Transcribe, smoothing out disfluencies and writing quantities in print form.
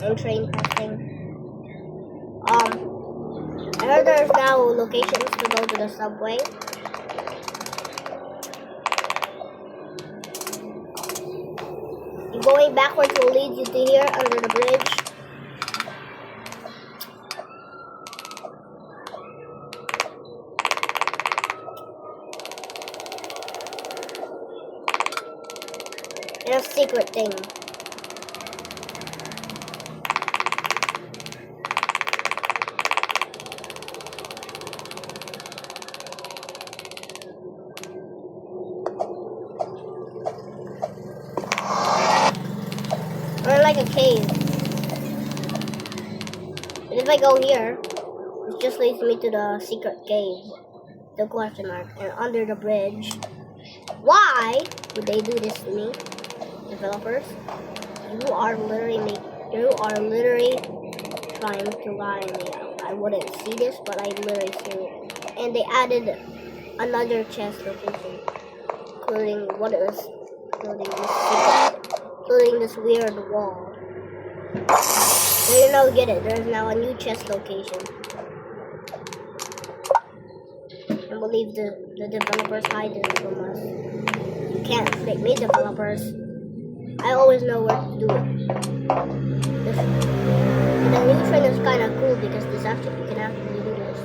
and train testing. I heard there's now locations to go to the subway. Going backwards will lead you to here under the bridge. And a secret thing. Or like a cave. And if I go here, it just leads me to the secret cave. The question mark. And under the bridge. Why would they do this to me? Developers? You are literally trying to lie to me. I wouldn't see this, but I literally see it. And they added another chest location. Including this weird wall. So you know, get it. There's now a new chest location. I believe the developers hide it from us. You can't fake me, developers. I always know where to do it. And the new train is kind of cool because you can actually do this.